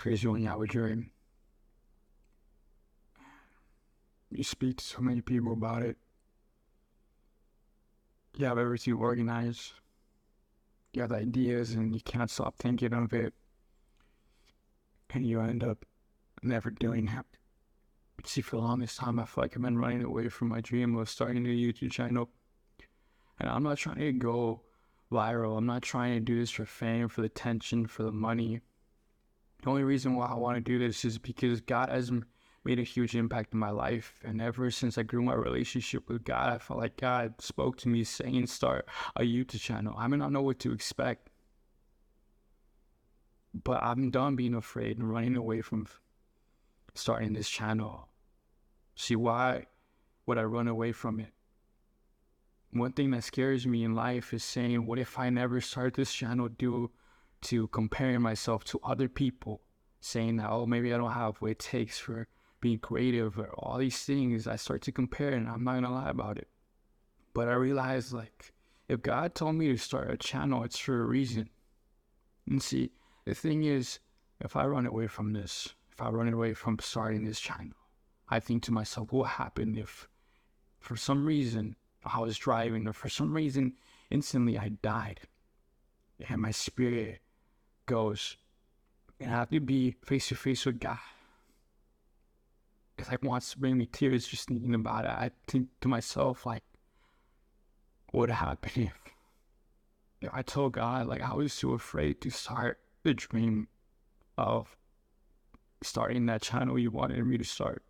crazy when you have a dream. You speak to so many people about it. You have everything organized. You have ideas and you can't stop thinking of it. And you end up never doing it. See, for the longest time, I feel like I've been running away from my dream of starting a YouTube channel. And I'm not trying to go viral. I'm not trying to do this for fame, for the attention, for the money. The only reason why I want to do this is because God has made a huge impact in my life. And ever since I grew my relationship with God, I felt like God spoke to me saying, start a YouTube channel. I may not know what to expect, but I'm done being afraid and running away from starting this channel. See, why would I run away from it? One thing that scares me in life is saying, what if I never start this channel due to comparing myself to other people, saying that, oh, maybe I don't have what it takes for being creative or all these things. I start to compare and I'm not going to lie about it. But I realized, like, if God told me to start a channel, it's for a reason. And see, the thing is, if I run away from this, if I run away from starting this channel, I think to myself, what would happen if for some reason I was driving or for some reason instantly I died and my spirit goes and I have to be face to face with God? It's like wants to bring me tears just thinking about it. I think to myself, like, what would happen if I told God, like, I was too afraid to start the dream of starting that channel you wanted me to start.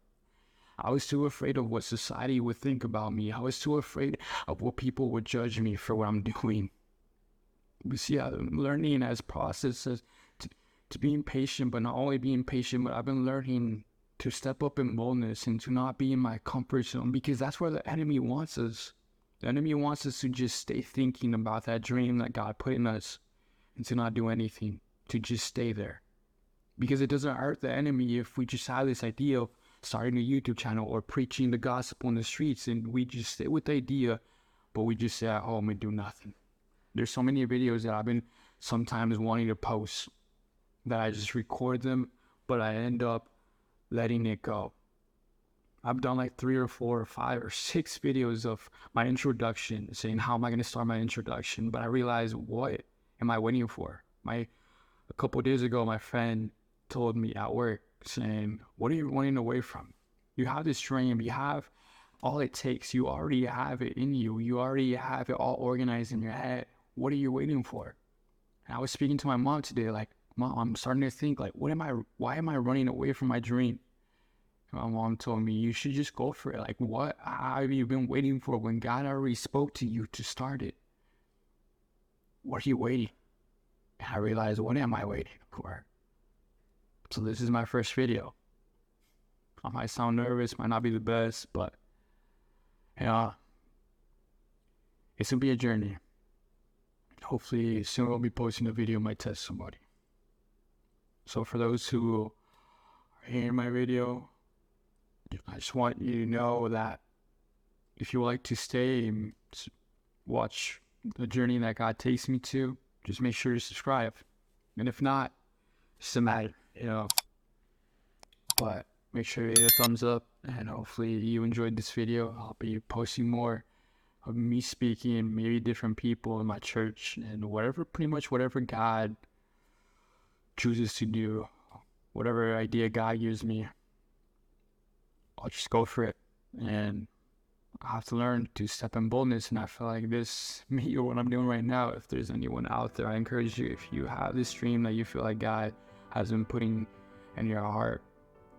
I was too afraid of what society would think about me. I was too afraid of what people would judge me for what I'm doing. You see, I'm learning as processes to being patient, but not only being patient, but I've been learning to step up in boldness and to not be in my comfort zone, because that's where the enemy wants us. The enemy wants us to just stay thinking about that dream that God put in us and to not do anything, to just stay there. Because it doesn't hurt the enemy if we just have this idea of starting a YouTube channel or preaching the gospel in the streets and we just stay with the idea, but we just stay at home and do nothing. There's so many videos that I've been sometimes wanting to post that I just record them, but I end up letting it go. I've done like 3 or 4 or 5 or 6 videos of my introduction, saying how am I going to start my introduction, but I realized, what am I waiting for? A couple of days ago, my friend told me at work, saying, what are you running away from? You have this dream, you have all it takes, you already have it in you, you already have it all organized in your head. What are you waiting for? And I was speaking to my mom today, like, Mom, I'm starting to think, like, why am I running away from my dream? And my mom told me, you should just go for it. Like, what have you been waiting for when God already spoke to you to start it? What are you waiting? And I realized, what am I waiting for? So this is my first video. I might sound nervous, might not be the best, but yeah, it's gonna be a journey. Hopefully soon I'll be posting a video might test somebody. So for those who are hearing my video, I just want you to know that if you would like to stay and watch the journey that God takes me to, just make sure to subscribe. And if not, it's a matter, but make sure you hit a thumbs up, and hopefully you enjoyed this video. I'll be posting more of me speaking, maybe different people in my church, and pretty much whatever God chooses to do, whatever idea God gives me, I'll just go for it. And I have to learn to step in boldness, and I feel like this, me or what I'm doing right now, if there's anyone out there, I encourage you, if you have this dream that you feel like God has been putting in your heart,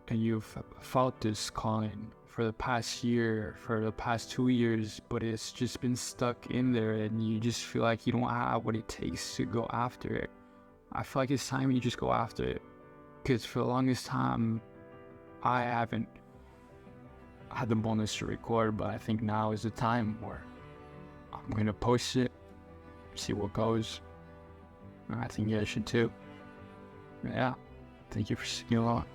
and you've felt this calling for the past year, for the past 2 years, but it's just been stuck in there and you just feel like you don't have what it takes to go after it, I feel like it's time you just go after it. Because for the longest time, I haven't had the bonus to record, but I think now is the time where I'm going to post it, see what goes. And I think you guys should too. Yeah, thank you for sticking along.